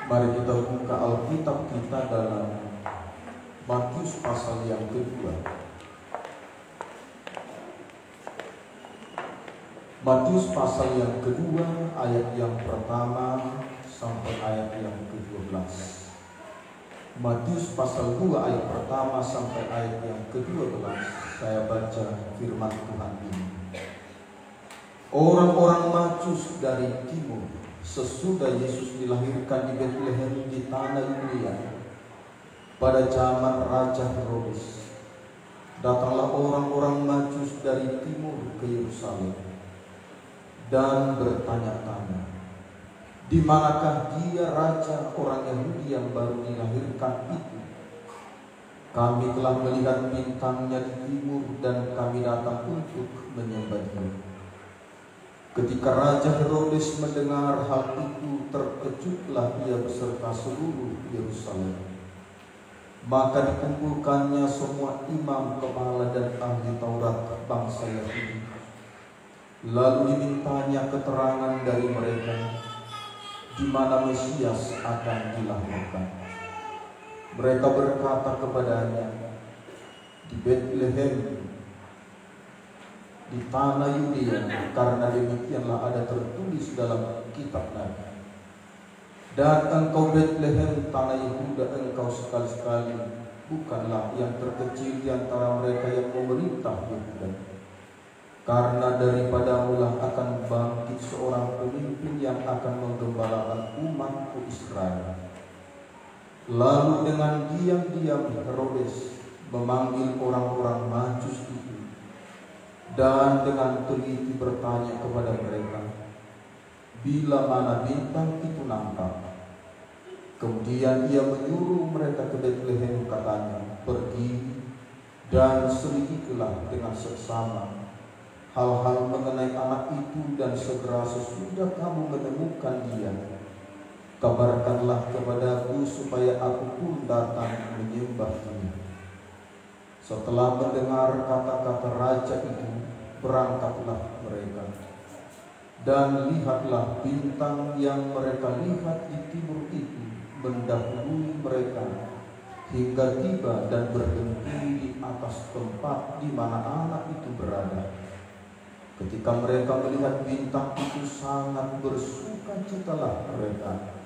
Mari kita buka Alkitab kita dalam Matius pasal yang kedua. Matius pasal yang kedua, ayat yang pertama sampai ayat yang ke-12. Matius pasal 2 ayat pertama sampai ayat yang ke-12. Saya baca firman Tuhan ini. Orang-orang Majus dari timur sesudah Yesus dilahirkan di Betlehem di tanah Yudea pada zaman Raja Herodes, datanglah orang-orang Majus dari timur ke Yerusalem dan bertanya-tanya, di manakah dia raja orang Yahudi yang baru dilahirkan itu? Kami telah melihat bintangnya di timur dan kami datang untuk menyembah dia. Ketika Raja Herodes mendengar hal itu, terkejutlah ia beserta seluruh Yerusalem. Maka dikumpulkannya semua imam kepala dan ahli Taurat bangsa Yahudi. Lalu dimintanya keterangan dari mereka di mana Mesias akan dilahirkan. Mereka berkata kepadanya, di Betlehem di tanah Yudea, karena demikianlah ada tertulis dalam kitab Nabi. Dan engkau Betlehem tanah Yehuda, engkau sekali-sekali bukanlah yang terkecil di antara mereka yang memerintah Yehuda, karena daripadamu lah akan bangkit seorang pemimpin yang akan menggembalakan umatku Israel. Lalu dengan diam-diam Herodes memanggil orang-orang Majus itu dan dengan teliti bertanya kepada mereka bila mana bintang itu nampak. Kemudian ia menyuruh mereka ke Betlehem, katanya, pergi dan selidikilah dengan seksama hal-hal mengenai anak itu, dan segera sesudah kamu menemukan dia, kabarkanlah kepadaku supaya aku pun datang menyembah dia. Setelah mendengar kata-kata raja itu, berangkatlah mereka. Dan lihatlah bintang yang mereka lihat di timur itu mendahului mereka hingga tiba dan berhenti di atas tempat di mana anak itu berada. Ketika mereka melihat bintang itu, sangat bersukacitalah mereka.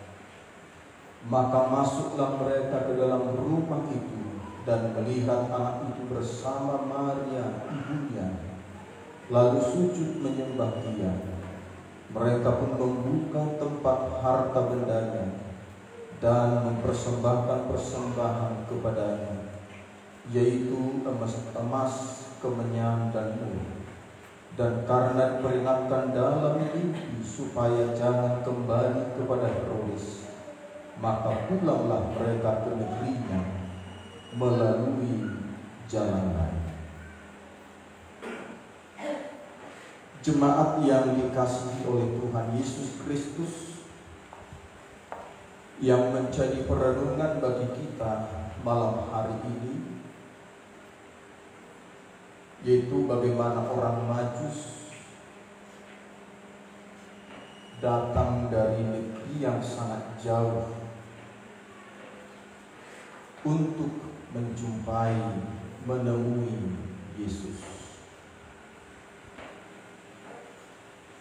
Maka masuklah mereka ke dalam rumah itu dan melihat anak itu bersama Maria ibunya, lalu sujud menyembah dia. Mereka pun membuka tempat harta bendanya dan mempersembahkan persembahan kepadanya, yaitu emas, kemenyan, dan mur. Dan karena diperingatkan dalam mimpi supaya jangan kembali kepada Herodes, maka pulanglah mereka ke negerinya melalui jalan lain. Jemaat yang dikasihi oleh Tuhan Yesus Kristus, yang menjadi perenungan bagi kita malam hari ini, yaitu bagaimana orang Majus datang dari negeri yang sangat jauh untuk menjumpai, menemui Yesus.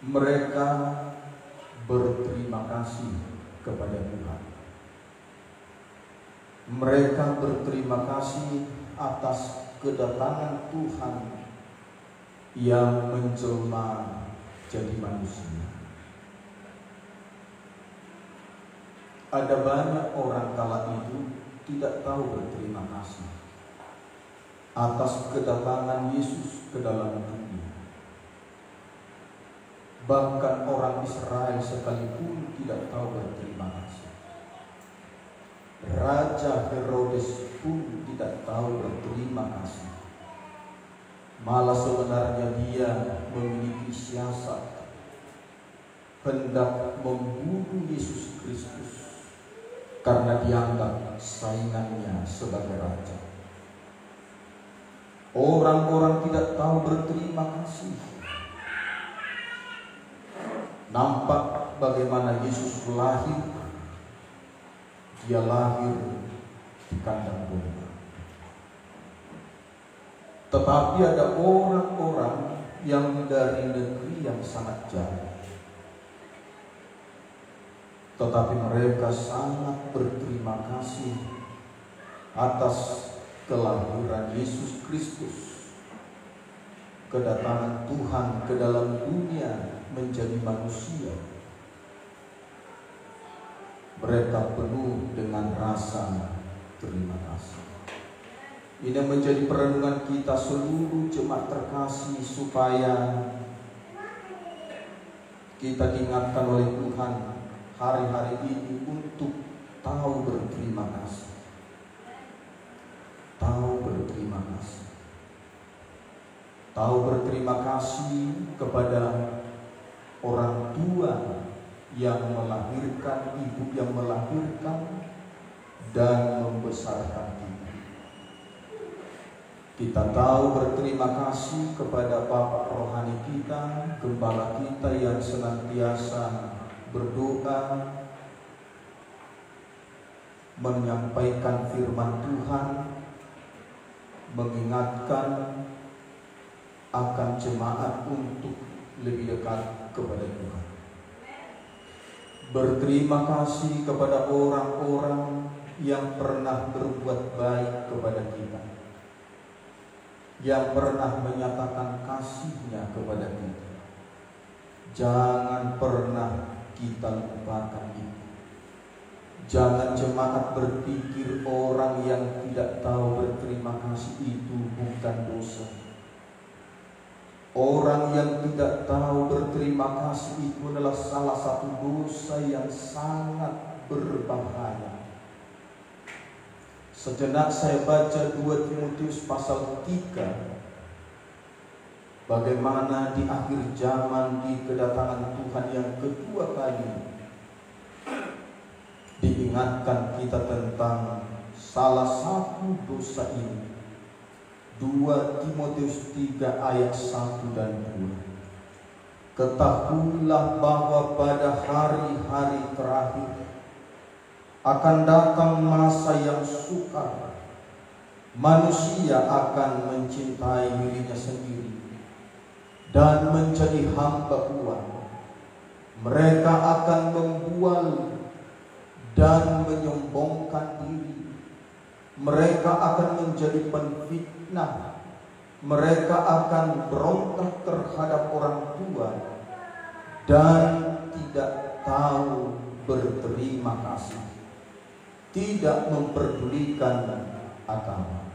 Mereka berterima kasih kepada Tuhan. Mereka berterima kasih atas kedatangan Tuhan yang menjelma jadi manusia. Ada banyak orang kala itu tidak tahu berterima kasih atas kedatangan Yesus ke dalam dunia. Bahkan orang Israel sekalipun tidak tahu berterima kasih. Raja Herodes pun tidak tahu berterima kasih. Malah sebenarnya dia memiliki siasat hendak membunuh Yesus Kristus karena dianggap saingannya sebagai raja. Orang-orang tidak tahu berterima kasih. Nampak bagaimana Yesus lahir Dia lahir di kandang domba. Tetapi ada orang-orang yang dari negeri yang sangat jauh, tetapi mereka sangat berterima kasih atas kelahiran Yesus Kristus, kedatangan Tuhan ke dalam dunia menjadi manusia. Mereka penuh dengan rasa terima kasih. Ini menjadi perenungan kita seluruh jemaat terkasih, supaya kita diingatkan oleh Tuhan hari-hari ini untuk tahu berterima kasih. Tahu berterima kasih. Tahu berterima kasih kepada orang tua yang melahirkan, ibu yang melahirkan dan membesarkan kita. Kita tahu berterima kasih kepada Bapak rohani kita, gembala kita yang senantiasa berdoa, menyampaikan firman Tuhan, mengingatkan akan jemaat untuk lebih dekat kepada Tuhan. Berterima kasih kepada orang-orang yang pernah berbuat baik kepada kita, yang pernah menyatakan kasihnya kepada kita. Jangan pernah kita lupakan itu. Jangan jemaat berpikir orang yang tidak tahu berterima kasih itu bukan dosa. Orang yang tidak tahu berterima kasih itu adalah salah satu dosa yang sangat berbahaya. Sejenak saya baca 2 Timotius pasal 3. Bagaimana di akhir zaman, di kedatangan Tuhan yang kedua kali, diingatkan kita tentang salah satu dosa ini. 2 Timotius 3 ayat 1 dan 2. Ketahuilah bahwa pada hari-hari terakhir akan datang masa yang sukar. Manusia akan mencintai dirinya sendiri dan menjadi hamba uang. Mereka akan membual dan menyombongkan diri. Mereka akan menjadi penfitnah. Mereka akan berontak terhadap orang tua dan tidak tahu berterima kasih, tidak memperdulikan agama.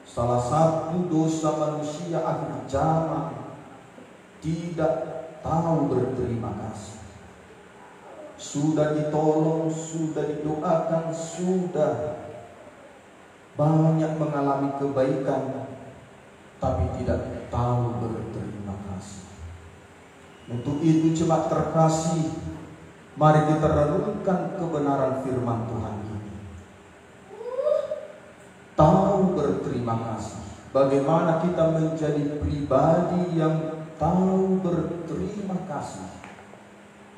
Salah satu dosa manusia akhir zaman, tidak tahu berterima kasih. Sudah ditolong, sudah didoakan, sudah banyak mengalami kebaikan, tapi tidak tahu berterima kasih. Untuk itu jemaat terkasih, mari kita renungkan kebenaran firman Tuhan ini. Tahu berterima kasih. Bagaimana kita menjadi pribadi yang tahu berterima kasih.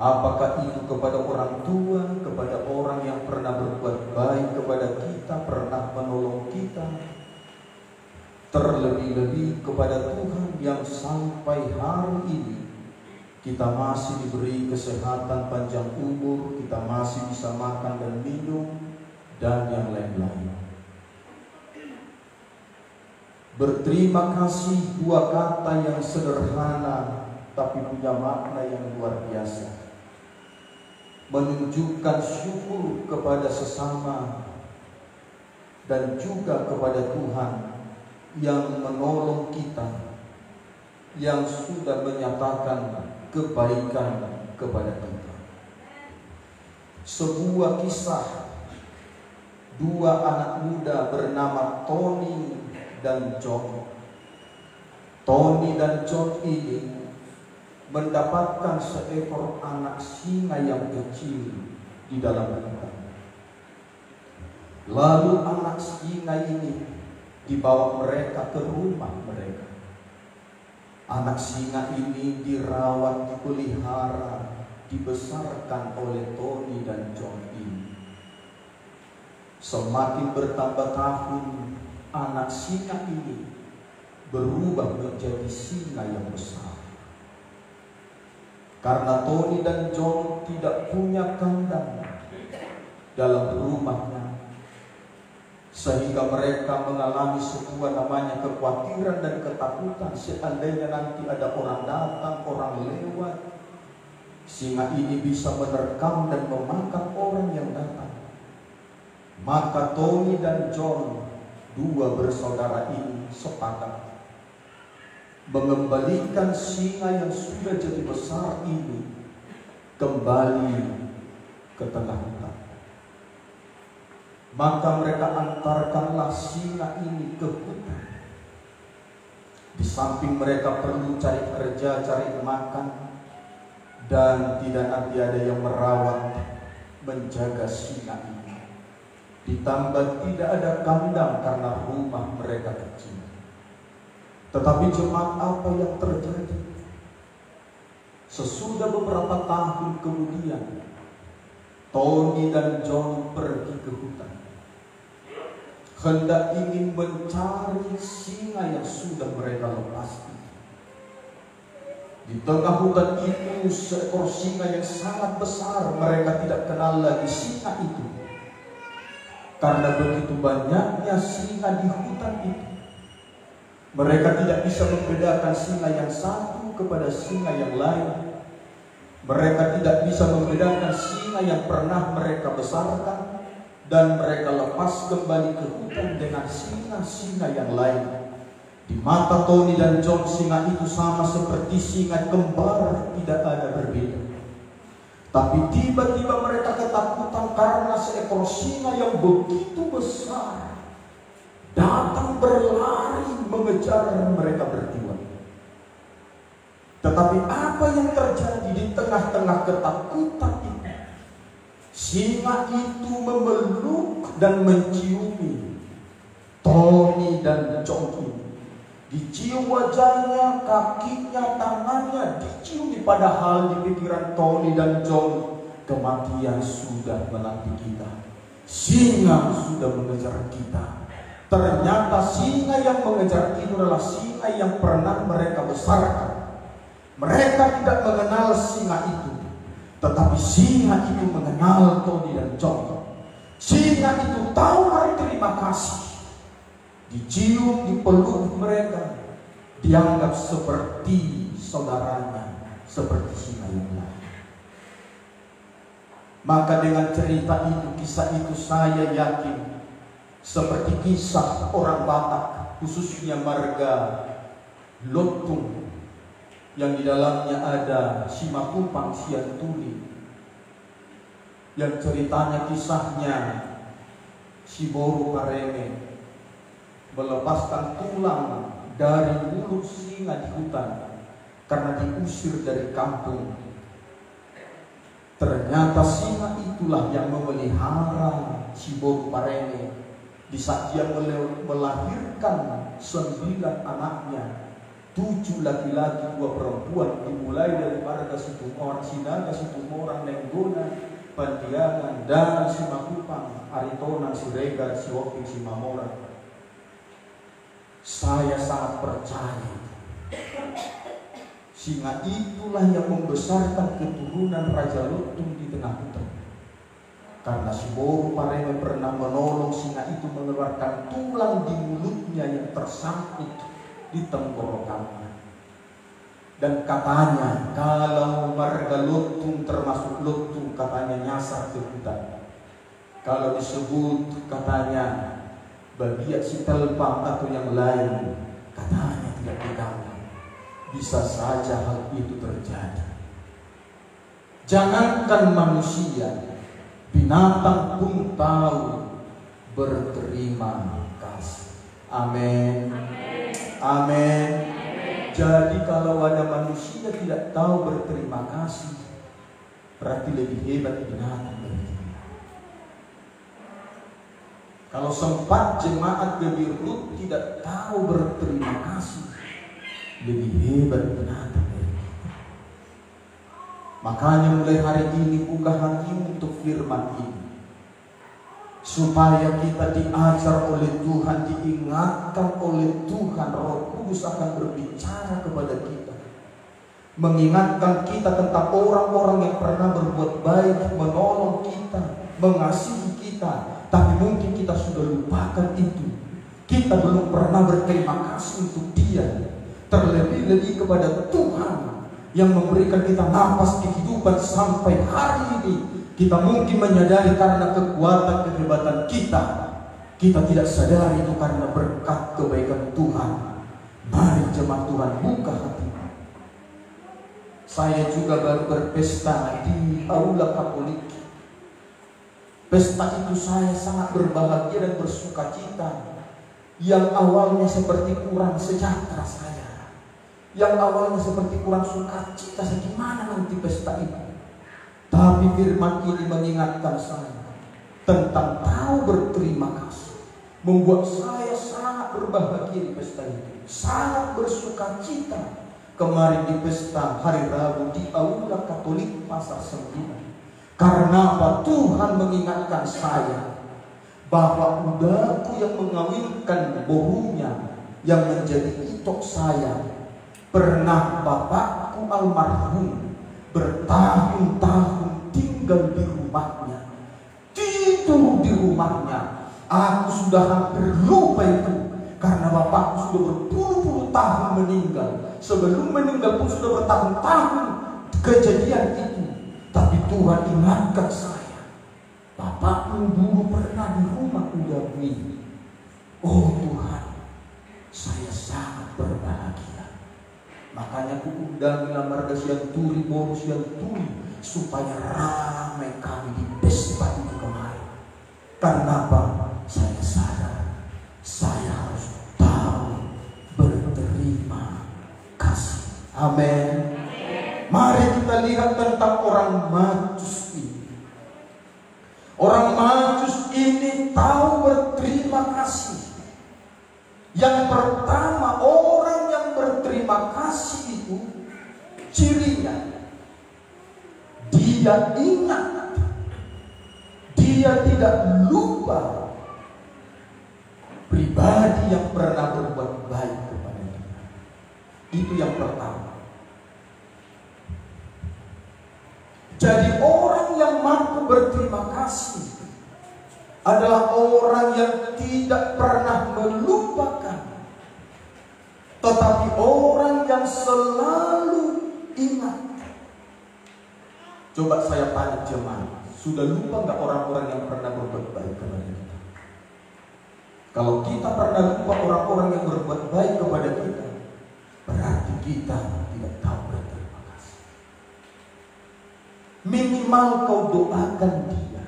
Apakah itu kepada orang tua, kepada orang yang pernah berbuat baik kepada kita, pernah menolong kita, terlebih-lebih kepada Tuhan yang sampai hari ini kita masih diberi kesehatan, panjang umur, kita masih bisa makan dan minum, dan yang lain-lain. Berterima kasih, dua kata yang sederhana tapi punya makna yang luar biasa. Menunjukkan syukur kepada sesama dan juga kepada Tuhan yang menolong kita, yang sudah menyatakan kebaikan kepada kita. Sebuah kisah, dua anak muda bernama Tony dan John. Tony dan John ini mendapatkan seekor anak singa yang kecil di dalam hutan. Lalu anak singa ini dibawa mereka ke rumah mereka. Anak singa ini dirawat, dipelihara, dibesarkan oleh Tony dan John ini. Semakin bertambah tahun, anak singa ini berubah menjadi singa yang besar. Karena Tony dan John tidak punya kandang dalam rumahnya, sehingga mereka mengalami sebuah namanya kekhawatiran dan ketakutan. Seandainya nanti ada orang datang, orang lewat, singa ini bisa menerkam dan memakan orang yang datang. Maka Tony dan John, dua bersaudara ini, sepakat mengembalikan singa yang sudah jadi besar ini kembali ke tengah hutan. Maka mereka antarkanlah singa ini ke hutan. Di samping mereka perlu cari kerja, cari makan, dan tidak nanti ada yang merawat, menjaga singa ini. Ditambah tidak ada kandang karena rumah mereka kecil. Tetapi jemaat, apa yang terjadi? Sesudah beberapa tahun kemudian, Tony dan John pergi ke hutan, hendak ingin mencari singa yang sudah mereka lepas. Di tengah hutan itu seekor singa yang sangat besar. Mereka tidak kenal lagi singa itu, karena begitu banyaknya singa di hutan itu. Mereka tidak bisa membedakan singa yang satu kepada singa yang lain. Mereka tidak bisa membedakan singa yang pernah mereka besarkan dan mereka lepas kembali ke hutan dengan singa-singa yang lain. Di mata Tony dan John, singa itu sama seperti singa kembar, tidak ada berbeda. Tapi tiba-tiba mereka ketakutan karena seekor singa yang begitu besar datang berlari mengejar mereka berdua. Tetapi apa yang terjadi di tengah-tengah ketakutan itu? Singa itu memeluk dan menciumi Tony dan John ini. Dicium wajahnya, kakinya, tangannya, diciumi. Padahal di pikiran Tony dan John, kematian sudah menanti kita. Singa sudah mengejar kita. Ternyata singa yang mengejar itu adalah singa yang pernah mereka besarkan. Mereka tidak mengenal singa itu, tetapi singa itu mengenal Tony dan John. Singa itu tahu berterima kasih. Dicium, dipeluk mereka, dianggap seperti saudaranya, seperti singa yang lain. Maka dengan cerita itu, kisah itu, saya yakin seperti kisah orang Batak, khususnya marga Lotung, yang di dalamnya ada Simatupang Siantuli, yang ceritanya kisahnya si Boru Pareme melepaskan tulang dari mulut singa di hutan karena diusir dari kampung. Ternyata singa itulah yang memelihara si Boru Pareme. Di saat dia melahirkan 9 anaknya, 7 laki-laki, 2 perempuan, dimulai dari marga Situmorang, Sinaga, Situmorang, Nenggona, Pandiangan, dan Simatupang, Aritonang, Siregar, Siwoping, Simamora. Saya sangat percaya singa itulah yang membesarkan keturunan Raja Lotung di tengah hutan. Karena si Boru Pareme pernah menolong singa itu mengeluarkan tulang di mulutnya yang tersangkut di tenggorokannya. Dan katanya kalau marga Lotung termasuk Lotung katanya nyasar ke hutan. Kalau disebut katanya Bagiak Sitelpang atau yang lain, katanya tidak diganggu. Bisa saja hal itu terjadi. Jangankan manusia, binatang pun tahu berterima kasih. Amin. Amin. Jadi kalau ada manusia tidak tahu berterima kasih, berarti lebih hebat binatang dari kita. Kalau sempat jemaat Gebirut tidak tahu berterima kasih, lebih hebat binatang dari kita. Makanya mulai hari ini buka hatimu untuk firman ini. supaya kita diajar oleh Tuhan, diingatkan oleh Tuhan. Roh Kudus akan berbicara kepada kita, mengingatkan kita tentang orang-orang yang pernah berbuat baik, menolong kita, mengasihi kita, tapi mungkin kita sudah lupakan itu. Kita belum pernah berterima kasih untuk dia, terlebih-lebih kepada Tuhan yang memberikan kita napas kehidupan sampai hari ini. Kita mungkin menyadari karena kekuatan kehebatan kita tidak sadari itu karena berkat kebaikan Tuhan. Mari jemaat Tuhan, buka hati. Saya juga baru berpesta di aula Katolik. Pesta itu saya sangat berbahagia dan bersuka cita. Yang awalnya seperti kurang sejahtera saya, yang awalnya seperti kurang sukacita, saya gimana nanti pesta itu. Tapi firman ini mengingatkan saya tentang tahu berterima kasih, membuat saya sangat berbahagia di pesta itu, sangat bersuka cita. Kemarin di pesta hari Rabu di aula Katolik Pasar 9. Karena apa? Tuhan mengingatkan saya bahwa udaku yang mengawinkan borunya yang menjadi itok saya, pernah bapakku almarhum bertahun-tahun tinggal di rumahnya, tidur di rumahnya. Aku sudah hampir lupa itu karena bapakku sudah berpuluh-puluh tahun meninggal. Sebelum meninggal pun sudah bertahun-tahun kejadian itu. Tapi Tuhan ingatkan saya, bapakmu dulu pernah di rumah udaku ini. Oh Tuhan, saya sangat berbahagia. Makanya ku undang Marga Siang Turi, Boru Siang Turi, supaya ramai kami di pesta itu kemarin. Karena apa? Saya sadar, saya harus tahu berterima kasih. Amin. Mari kita lihat tentang orang Majus ini. Orang Majus ini tahu berterima kasih. Yang pertama, orang yang berterima kasih itu cirinya, dia ingat, dia tidak lupa pribadi yang pernah berbuat baik kepada dia. Itu yang pertama. Jadi orang yang mampu berterima kasih adalah orang yang tidak pernah melupakan, tetapi orang yang selalu ingat. Coba saya tanya jemaat, sudah lupa nggak orang-orang yang pernah berbuat baik kepada kita? Kalau kita pernah lupa orang-orang yang berbuat baik kepada kita, berarti kita tidak tahu berterima kasih. Minimal kau doakan dia.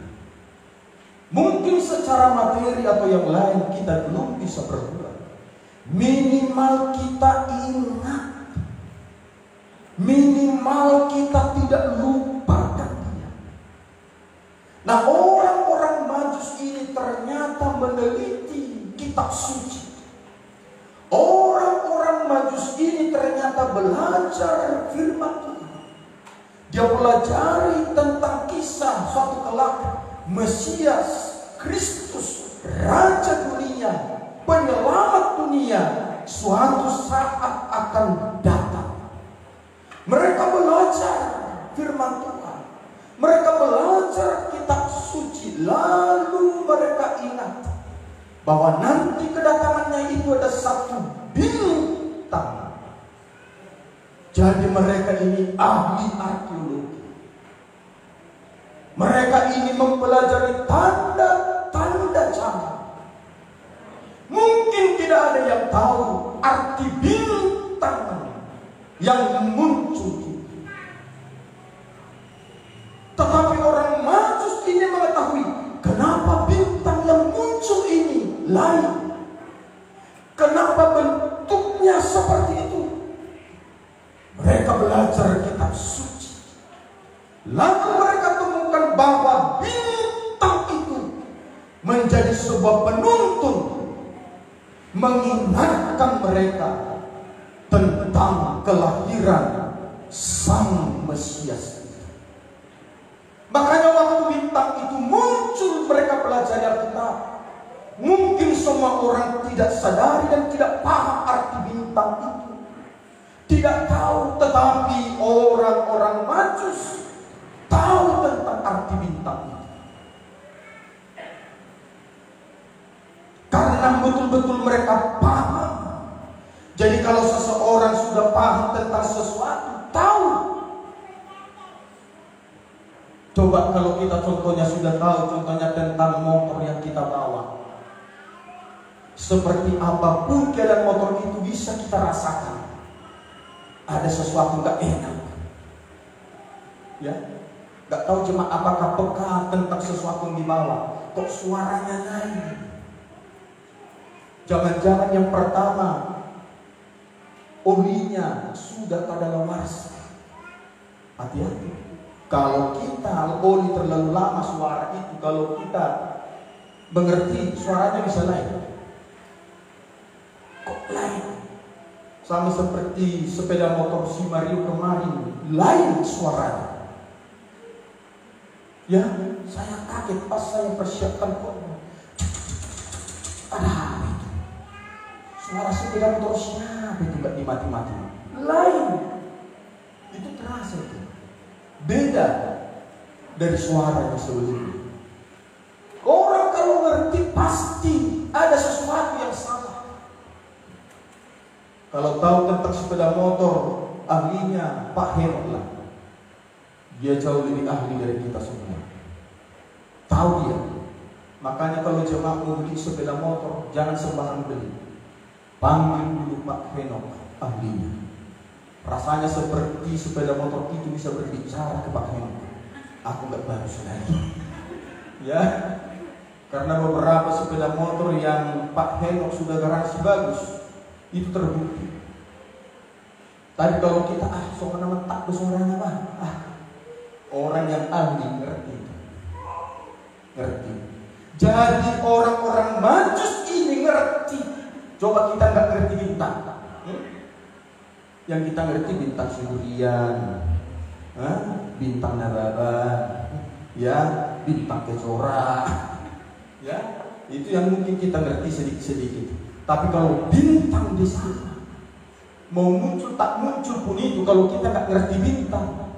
Mungkin secara materi atau yang lain kita belum bisa berbuat. Minimal kita ingat. Minimal kita tidak lupakan dia. Nah, orang-orang Majus ini ternyata meneliti kitab suci. Orang-orang Majus ini ternyata belajar firman Tuhan. Dia pelajari tentang kisah suatu kelak Mesias Kristus, Raja dunia, penyelamat dunia, suatu saat akan datang. Mereka belajar firman Tuhan, mereka belajar kitab suci, lalu mereka ingat bahwa nanti kedatangannya itu ada satu bintang. Jadi mereka ini ahli arkeologi. Mereka ini mempelajari tanda-tanda canggih. Mungkin tidak ada yang tahu arti bintang yang muncul itu. Tetapi orang Majus ini mengetahui kenapa bintang yang muncul ini lain. Kenapa bentuknya seperti itu. Mereka belajar kitab suci. Lalu mereka temukan bahwa bintang itu menjadi sebuah penuntun, mengingatkan mereka tentang kelahiran Sang Mesias. Makanya waktu bintang itu muncul, mereka pelajari semua orang tidak sadari dan tidak paham arti bintang itu. Tidak tahu, tetapi orang-orang Majus tahu tentang arti bintang itu. Karena betul-betul mereka paham. Jadi kalau seseorang sudah paham tentang sesuatu, tahu. Coba kalau kita contohnya sudah tahu, contohnya tentang motor yang kita bawa. Seperti apapun keadaan motor itu bisa kita rasakan. Ada sesuatu gak enak. Ya, gak tahu cuma apakah peka tentang sesuatu yang dibawa. Kok suaranya naik? Jangan-jangan yang pertama olinya sudah kadaluarsa. Hati-hati. Kalau kita oli terlalu lama suara itu, kalau kita mengerti suaranya bisa naik. Kok lain? Sama seperti sepeda motor si Mario kemarin, lain suaranya. Ya, saya kaget pas saya persiapkan kok. Ada apa itu? Suara sepeda motor siapa itu gak dimati-mati? Lain. Itu terasa itu. Beda dari suara yang sebelumnya. Orang kalau ngerti pasti ada sesuatu yang salah. Kalau tahu tentang sepeda motor, ahlinya Pak Henok lah. Dia jauh lebih ahli dari kita semua. Tahu dia. Makanya kalau jemaah mau beli sepeda motor, jangan sembarang beli. Panggil dulu Pak Henok, ahlinya. Rasanya seperti sepeda motor itu bisa berbicara ke Pak Henok. Aku gak bagus lagi. Ya, karena beberapa sepeda motor yang Pak Henok sudah garansi bagus, itu terbukti. Tapi kalau kita seorang tak bersuaranya orang yang ahli ngerti. Jadi orang-orang Majus ini ngerti. Coba kita nggak ngerti bintang. Yang kita ngerti bintang Siburian, bintang Nababan, ya, bintang Kejora, ya, itu yang mungkin kita ngerti sedikit-sedikit. Tapi kalau bintang di sana mau muncul tak muncul pun itu, kalau kita nggak ngerti bintang,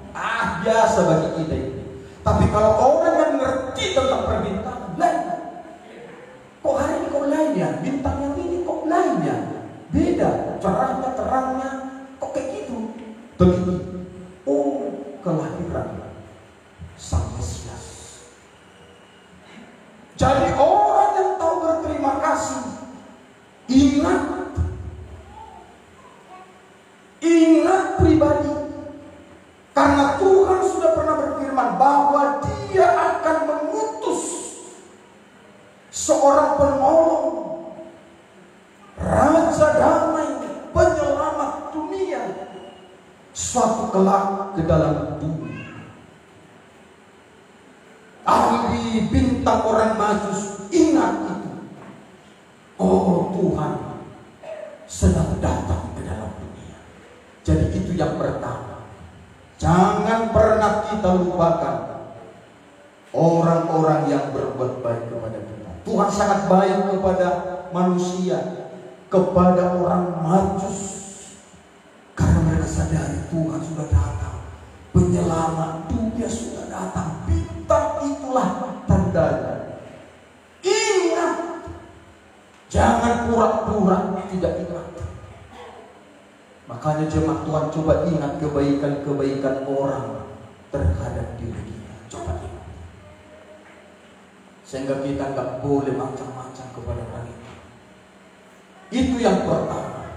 biasa bagi kita itu. Tapi kalau orang yang ngerti tentang perbintangan, lain. Kok hari ini kok lain ya? Bintang yang ini kok lain ya? Beda, cerahnya, terangnya. Kok kayak gitu? Teliti. Oh, kelahiran Sang Mesias. Jadi orang yang tahu berterima kasih, ingat pribadi. Karena Tuhan sudah pernah berfirman bahwa Dia akan mengutus seorang penolong, Raja Damai, penyelamat dunia, suatu kelak ke dalam bumi. Ahli bintang orang Majus ingat itu. Oh, Tuhan sedang datang ke dalam dunia. Jadi itu yang pertama. Jangan pernah kita lupakan orang-orang yang berbuat baik kepada kita. Tuhan sangat baik kepada manusia, kepada orang Majus, karena mereka sadari Tuhan sudah datang, penyelamat dunia sudah datang. Bintang itulah tandanya. Ingat, jangan pura-pura tidak ingat. Makanya jemaat Tuhan coba ingat kebaikan-kebaikan orang terhadap diri kita. Coba ingat. Sehingga kita nggak boleh macam-macam kepada orang itu. Itu yang pertama.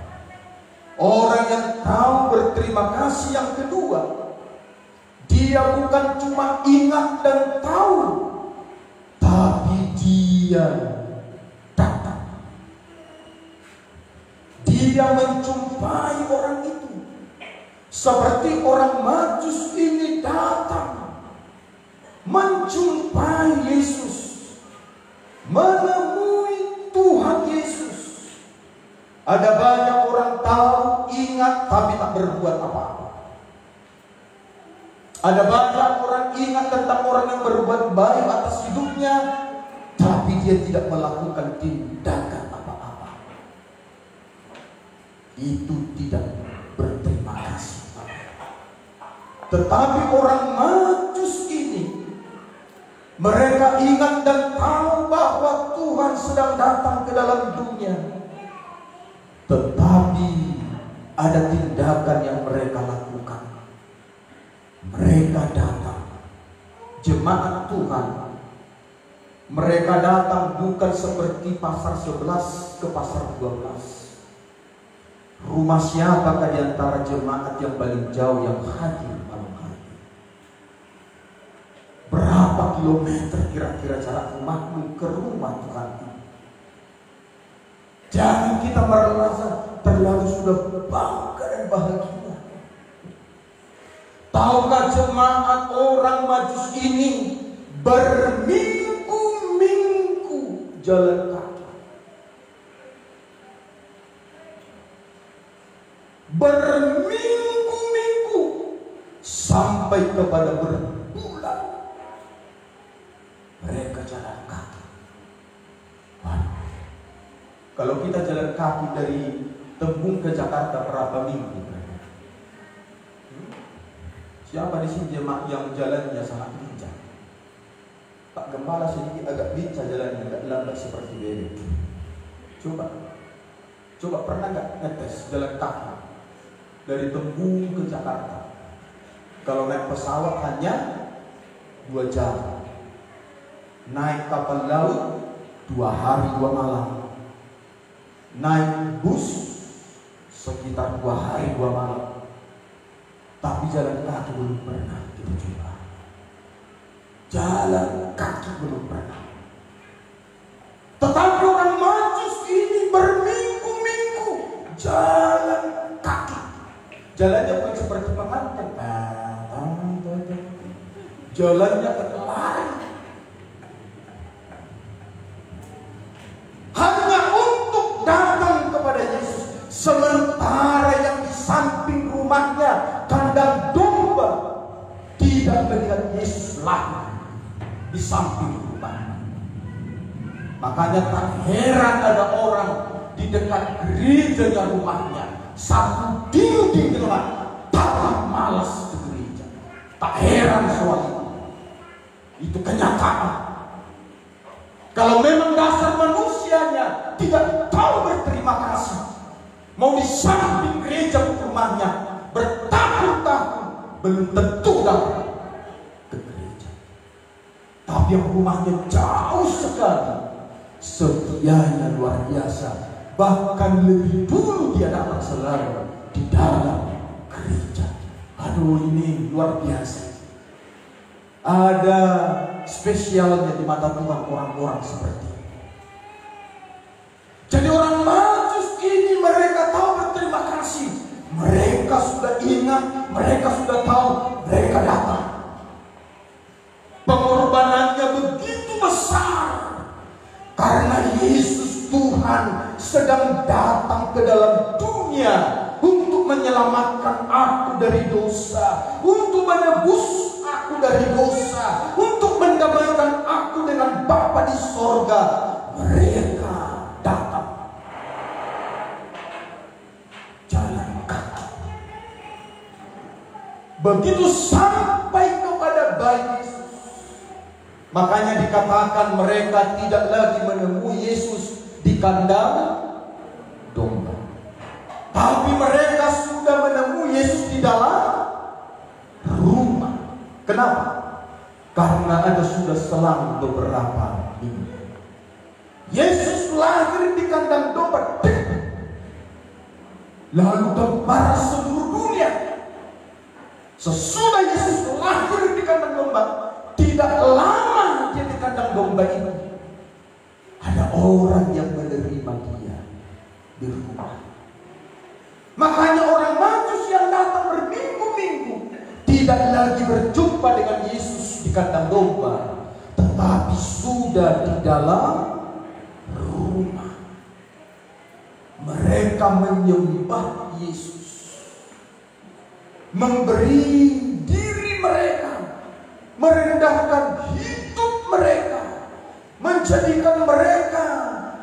Orang yang tahu berterima kasih. Yang kedua, dia bukan cuma ingat dan tahu, tapi dia datang. Dia menjumpai orang itu. Seperti orang Majus ini datang menjumpai Yesus, menemui Tuhan Yesus. Ada banyak orang tahu, ingat, tapi tak berbuat apa-apa. Ada banyak orang ingat tentang orang yang berbuat baik atas hidupnya, tapi dia tidak melakukan tindakan apa. itu tidak berterima kasih. Tetapi orang Majus ini, mereka ingat dan tahu bahwa Tuhan sedang datang ke dalam dunia. Tetapi ada tindakan yang mereka lakukan. Mereka datang, jemaat Tuhan. Mereka datang bukan seperti pasar 11 ke pasar 12. Rumah siapakah di antara jemaat yang paling jauh yang hadir malam hari? Berapa kilometer kira-kira jarak rumahmu ke rumah Tuhan? Jangan kita merasa terlalu sudah bangga dan bahagia. Tahukah jemaat orang Majus ini berminggu-minggu jalan kaki? Berminggu-minggu sampai kepada berbulan mereka jalan kaki. Kalau kita jalan kaki dari Tembung ke Jakarta berapa minggu? Siapa di sini jemaat yang jalannya sangat lincah? Pak Gembala sedikit agak lincah jalannya, agak lambat seperti bebek. Coba pernah nggak ngetes jalan kaki dari Tembung ke Jakarta? Kalau naik pesawat hanya 2 jam, naik kapal laut 2 hari 2 malam, naik bus sekitar 2 hari 2 malam. Tapi jalan kaki belum pernah kita coba. Jalan kaki belum pernah. Tetapi orang Majus ini berminggu-minggu jalan kaki. Jalannya bukan seperti pengantin. Jalannya berlari. Hanya untuk datang kepada Yesus. Sementara yang di samping rumahnya kandang domba tidak melihat Yesus lahir di samping rumah. Makanya tak heran ada orang di dekat gerejanya rumahnya satu dinding dengan tak malas ke gereja. Tak heran soal itu. Itu kenyataan. Kalau memang dasar manusianya tidak tahu berterima kasih, mau di samping gereja rumahnya bertahun-tahun belum tentu datang ke gereja. Tapi yang rumahnya jauh sekali, setianya luar biasa. Bahkan lebih dulu dia datang selalu di dalam gereja. Aduh, ini luar biasa. Ada spesialnya di mata Tuhan orang-orang seperti ini. Jadi orang Majus ini mereka tahu berterima kasih. Mereka sudah ingat, mereka sudah tahu, mereka datang. Pengorbanannya begitu besar karena Yesus Tuhan sedang datang ke dalam dunia untuk menyelamatkan aku dari dosa, untuk menebus aku dari dosa, untuk mendamaikan aku dengan Bapa di sorga. Mereka datang jalan kaki. Begitu sampai kepada bayi Yesus, makanya dikatakan mereka tidak lagi menemui Yesus di kandang domba, tapi mereka sudah menemui Yesus di dalam rumah. Kenapa? Karena ada sudah selang beberapa minggu. Yesus lahir di kandang domba, lalu gembara seluruh dunia. Sesudah Yesus lahir di kandang domba, tidak lama dia di kandang domba ini, ada orang yang menerima dia di rumah. Makanya orang Majus yang datang berminggu-minggu tidak lagi berjumpa dengan Yesus di kandang domba, tetapi sudah di dalam rumah. Mereka menyembah Yesus, memberi diri mereka, merendahkan hidup mereka, menjadikan mereka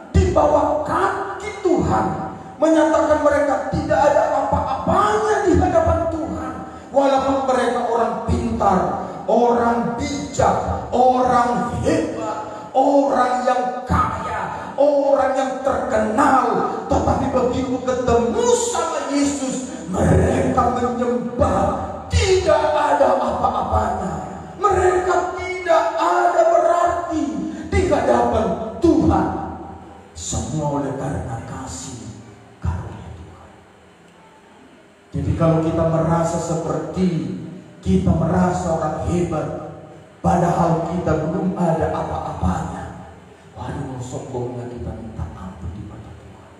di bawah kaki Tuhan, menyatakan mereka tidak ada apa-apanya di hadapan Tuhan. Walaupun mereka orang pintar, orang bijak, orang hebat, orang yang kaya, orang yang terkenal, tetapi begitu ketemu sama Yesus, mereka menyembah tidak ada apa-apanya. Mereka tidak ada berarti di hadapan Tuhan. Semua oleh karena kasih karunia Tuhan. Jadi kalau kita merasa seperti kita merasa orang hebat, padahal kita belum ada apa-apanya, waduh, sombongnya kita minta ampun di mata Tuhan.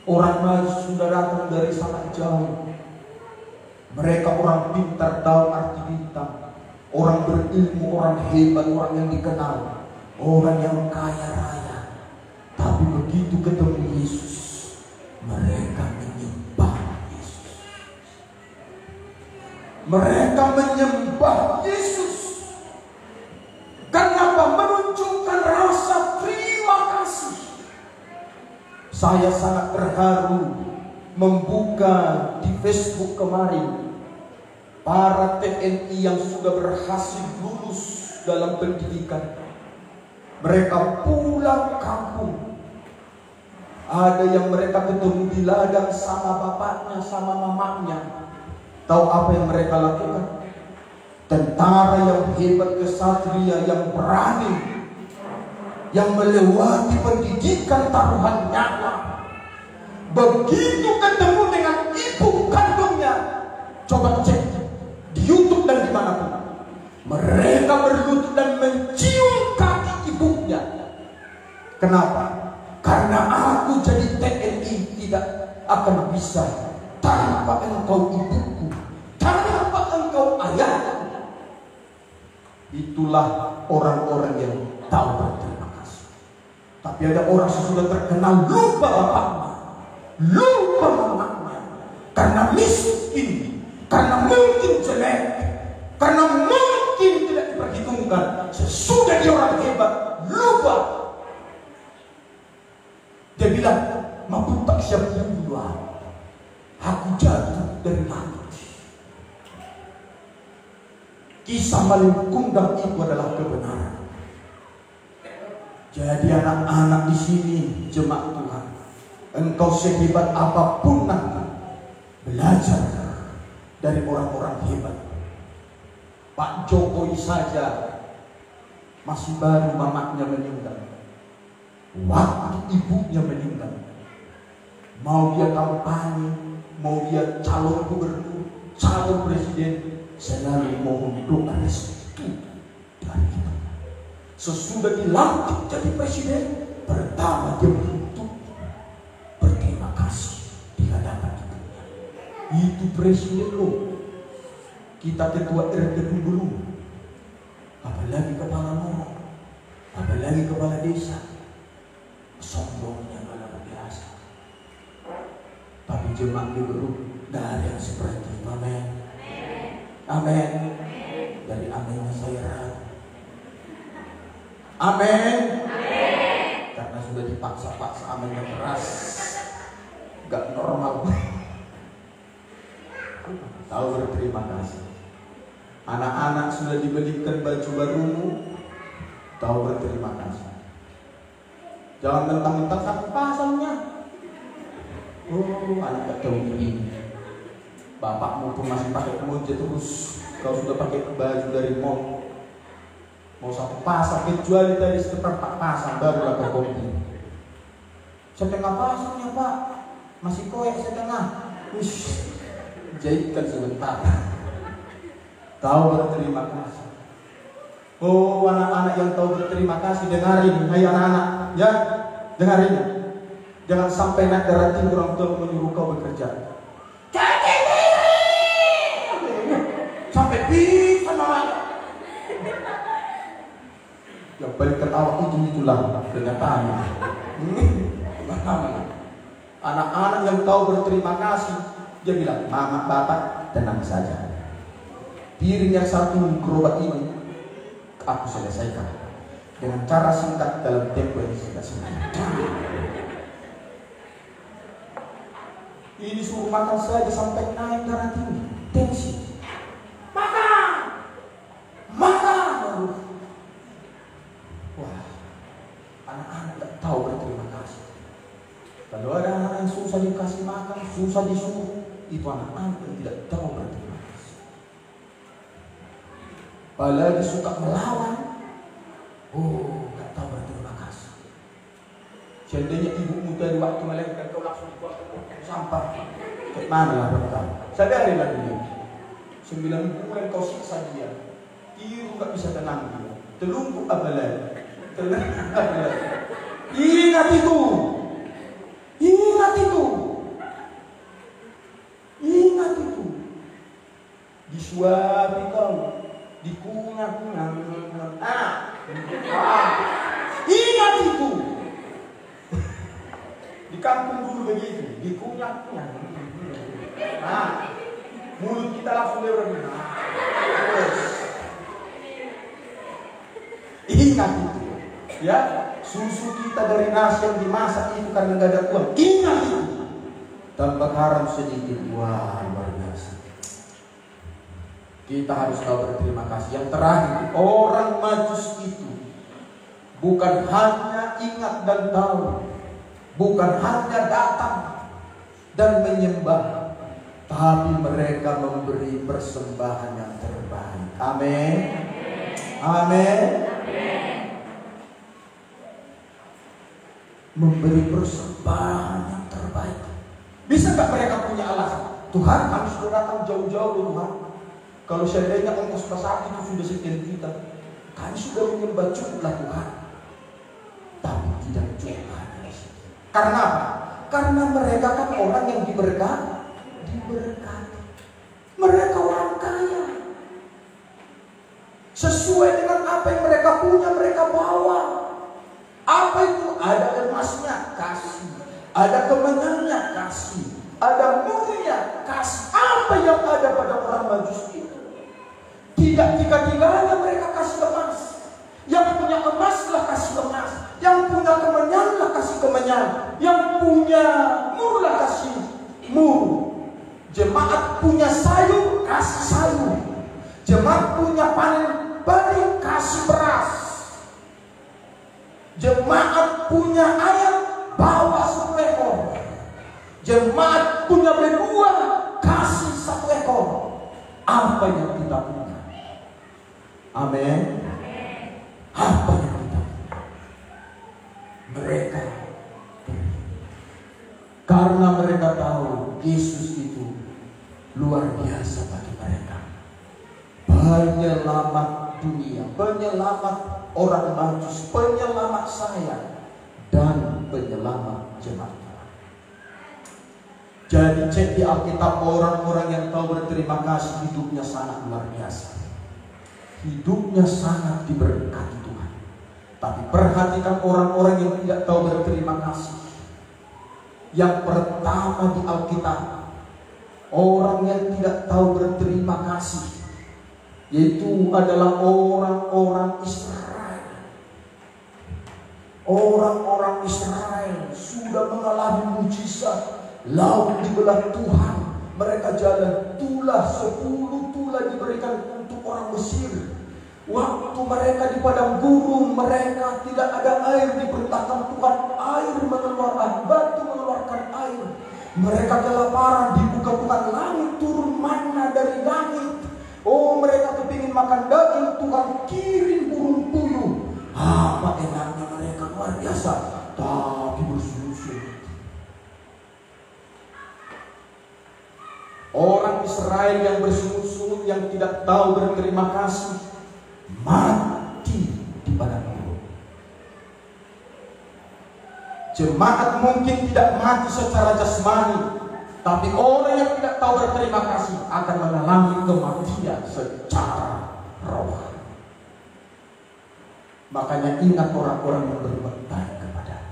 Orang lain sudah datang dari sangat jauh. Mereka orang pintar, tahu arti bintang, orang berilmu, orang hebat, orang yang dikenal, orang yang kaya raya. Tapi begitu ketemu Yesus, mereka menyembah Yesus. Mereka menyembah Yesus. Kenapa? Menunjukkan rasa terima kasih. Saya sangat terharu membuka di Facebook kemarin para TNI yang sudah berhasil lulus dalam pendidikan. Mereka pulang kampung. Ada yang mereka ketemu di ladang sama bapaknya, sama mamanya. Tahu apa yang mereka lakukan? Tentara yang hebat, kesatria yang berani, yang melewati pendidikan taruhan nyawa. Begitu ketemu dengan ibu kandungnya, coba cek di YouTube dan dimanapun, mereka berlutut dan mencium kaki ibunya. Kenapa? Karena aku jadi TNI tidak akan bisa tanpa engkau ibuku, tanpa engkau ayahku. Itulah orang-orang yang tahu berterima kasih. Tapi ada orang sesudah terkenal lupa bapaknya, lupa mamanya, karena miskin, karena mungkin jelek, karena mungkin tidak diperhitungkan. Sesudah dia orang hebat, lupa. Dia bilang, mampu tak siap dua, aku jatuh dari langit. Kisah Malin Kundang itu adalah kebenaran. Jadi anak-anak di sini, jemaat Tuhan, engkau sehebat apapun nanti, belajar dari orang-orang hebat. Pak Jokowi saja masih baru mamanya meninggal, waktu ibunya meninggal. Mau dia kampanye, mau dia calon gubernur, calon presiden, selalu mohon doa restu dari kita. Sesudah dilantik jadi presiden, pertama dia untuk berterima kasih di hadapan kita. Itu presiden loh, kita ketua RT dulu, apalagi kepala mall, apalagi kepala desa. Sombongnya luar biasa. Tapi jemaat di grup gak ada yang seperti itu. Amin. Amin. Dari aminnya saya ragu. Amin. Karena sudah dipaksa-paksa aminnya keras, gak normal. Tahu berterima kasih. Anak-anak sudah dibelikan baju barumu, tahu berterima kasih. Jangan mentang-mentang satu pasangnya. Oh, anak gak tahu ini. Bapakmu pun masih pakai kemeja terus, kau sudah pakai baju dari mall. Mau satu pasang, kecuali tadi seperempat pasang baru kau kopi. Setengah pasangnya Pak, masih koyak setengah. Jahitkan sebentar. Tahu berterima kasih. Oh, anak-anak yang tahu berterima kasih, dengarin, hai anak-anak, ya, dengarin. Jangan sampai nak darah tinggi orang tua menyuruh kau bekerja. Sampai bisa namanya. Yang paling ketawa itulah kenyataannya. Anak-anak yang tahu berterima kasih, dia bilang, mama, bapak, tenang saja. Piring yang satu gerobak ini aku selesaikan dengan cara singkat dalam tempo yang singkat. Ini suruh makan saja sampai naik darah tinggi, tensi. Makan, makan. Wah, anak-anak tak tahu berterima kasih. Kalau ada anak yang susah dikasih makan, susah disuruh, itu anak-anak yang tidak tahu berterima kasih. Apalagi suka melawan, tak tahu berterima kasih. Seandainya ibumu dari waktu melahirkan kau langsung dibuang ke sampah, kayak mana lah kamu? Sadarilah dia. 9 bulan kau siksa dia, tiru tak bisa tenang dia, telungkup apalagi, ingat itu, ingat itu, ingat itu. Disuapi kau, dikunyah-kunyah, ingat itu. Di kampung dulu begitu, dikunyah-kunyah. Mulut kita langsung lewat. Ingat itu, ya. Susu kita dari nasi yang dimasak itu karena nggak ada uang. Ingat itu. Tambah garam sedikit, wah luar biasa. Kita harus tahu berterima kasih. Yang terakhir, orang Majus itu bukan hanya ingat dan tahu, bukan hanya datang dan menyembah, tapi mereka memberi persembahan yang terbaik. Amin. Amin. Memberi persembahan yang terbaik. Bisa nggak mereka punya alasan? Tuhan, kami sudah datang jauh-jauh loh Tuhan. Kalau seandainya ongkos pesawat itu sudah sekian juta, kami sudah menyembah, cukuplah Tuhan. Tapi tidak cukup. Karena apa? Karena mereka kan orang yang diberkati. Mereka orang kaya. Sesuai dengan apa yang mereka punya, mereka bawa. Apa itu? Ada emasnya, kasih. Ada kemenyannya, kasih. Ada murnya, kasih. Apa yang ada pada orang Majus itu? Tidak tiga-tiganya mereka kasih emas. Yang punya emaslah kasih emas. Yang punya kemenyanlah kasih kemenyan. Yang punya murlah kasih mur. Jemaat punya sayur, kasih sayur. Jemaat punya panen padi, kasih beras. Jemaat punya ayam, bawa 1 ekor. Jemaat punya berbuah, kasih 1 ekor. Apa yang kita punya? Amin. Apa yang kita punya? Mereka, karena mereka tahu Yesus itu luar biasa bagi mereka. Penyelamat dunia, penyelamat orang Majus, penyelamat saya, dan penyelamat jemaat. Jadi cek di Alkitab, orang-orang yang tahu berterima kasih hidupnya sangat luar biasa. Hidupnya sangat diberkati Tuhan. Tapi perhatikan orang-orang yang tidak tahu berterima kasih. Yang pertama di Alkitab, orang yang tidak tahu berterima kasih, yaitu adalah orang-orang Israel. Orang-orang Israel sudah mengalami mujizat. Laut dibelah Tuhan, mereka jalan. Tulah 10 tulah diberikan untuk orang Mesir. Waktu mereka di padang gurun, mereka tidak ada air, diperintahkan Tuhan air mengeluarkan, batu mengeluarkan air. Mereka kelaparan, dibuka Tuhan, langit turun manna dari langit. Oh, mereka kepingin makan daging, Tuhan kirim burung puyuh. Apa enaknya mereka, luar biasa. Tapi bersusun. Orang Israel yang bersungut-sungut, yang tidak tahu berterima kasih, mati di padang gurun. Jemaat mungkin tidak mati secara jasmani, tapi orang yang tidak tahu berterima kasih akan mengalami kematian secara rohani. Makanya ingat orang-orang yang berbuat baik kepada.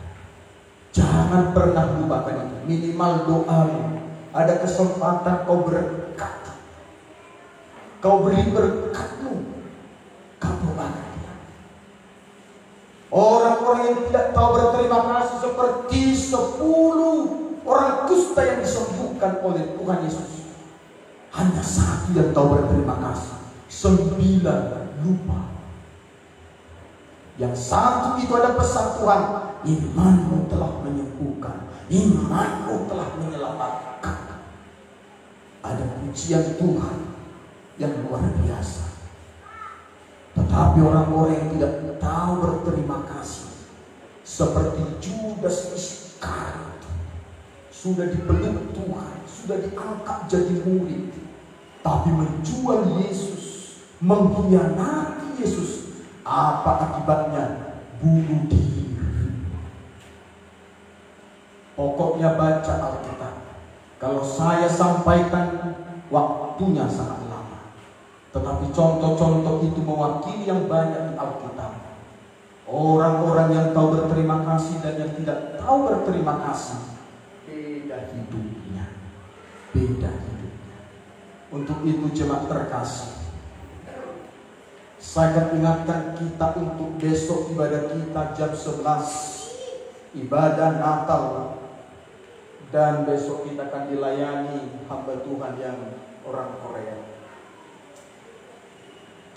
Jangan pernah lupakan itu. Minimal doamu. Ada kesempatan kau berkat, kau beri berkatmu, kau doakan dia. Orang-orang yang tidak tahu berterima kasih seperti 10 orang kusta yang disembuhkan. diberikan oleh Tuhan Yesus. Hanya satu yang tahu berterima kasih, 9 lupa. Yang satu itu ada pesan Tuhan, imanmu telah menyembuhkan, imanmu telah menyelamatkan. Ada pujian Tuhan yang luar biasa. Tetapi orang-orang yang tidak tahu berterima kasih, seperti Judas Iskariot, sudah dipeluk Tuhan, sudah diangkat jadi murid, tapi menjual Yesus, mengkhianati Yesus. Apa akibatnya? Bunuh diri. Pokoknya baca Alkitab. Kalau saya sampaikan, waktunya sangat lama. Tetapi contoh-contoh itu mewakili yang banyak di Alkitab. Orang-orang yang tahu berterima kasih dan yang tidak tahu berterima kasih, beda hidupnya. Beda hidupnya. Untuk itu jemaat terkasih, saya akan ingatkan kita untuk besok ibadah kita jam 11, ibadah Natal. Dan besok kita akan dilayani hamba Tuhan yang orang Korea.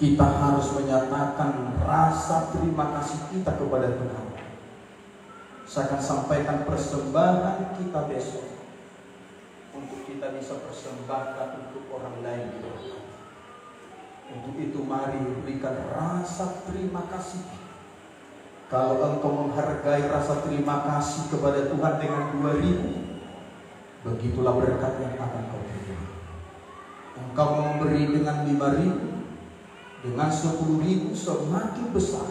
Kita harus menyatakan rasa terima kasih kita kepada Tuhan. Saya akan sampaikan persembahan kita besok, untuk kita bisa persembahkan untuk orang lain. Untuk itu mari berikan rasa terima kasih. Kalau engkau menghargai rasa terima kasih kepada Tuhan dengan 2.000, begitulah berkat yang akan kau terima. Engkau memberi dengan 5.000, dengan 10.000 semakin besar.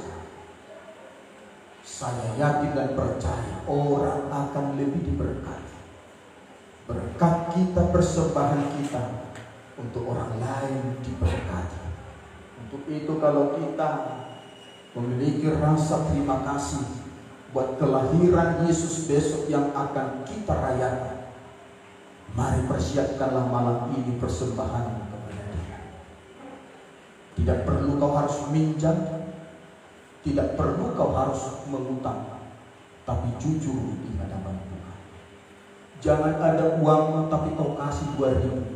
Saya yakin dan percaya orang akan lebih diberkati. Berkat kita, persembahan kita untuk orang lain diberkati. Untuk itu kalau kita memiliki rasa terima kasih buat kelahiran Yesus besok yang akan kita rayakan, mari persiapkanlah malam ini persembahan kepada Dia. Tidak perlu kau harus minjam, tidak perlu kau harus mengutang, tapi jujur di hadapan Tuhan. Jangan ada uangmu tapi kau kasih 2.000.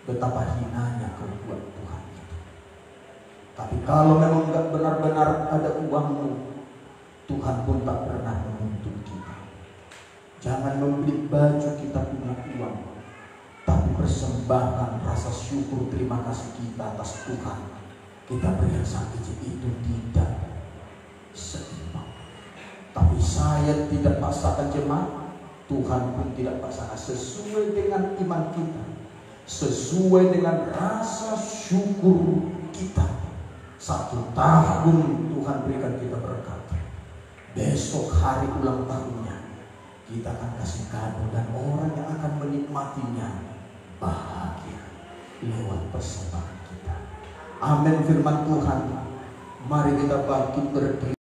Betapa hinanya kau buat Tuhan itu. Tapi kalau memang tidak benar-benar ada uangmu, Tuhan pun tak pernah menuntut kita. Jangan membeli baju kita punya uang, tapi persembahkan rasa syukur terima kasih kita atas Tuhan. Kita berikan sakit itu tidak seimbang. Tapi saya tidak paksakan jemaat, Tuhan pun tidak paksakan, sesuai dengan iman kita, sesuai dengan rasa syukur kita. 1 tahun Tuhan berikan kita berkat. Besok hari ulang tahunnya, kita akan kasih kado dan orang yang akan menikmatinya bahagia lewat persembahan kita. Amin firman Tuhan. Mari kita bangkit berdiri.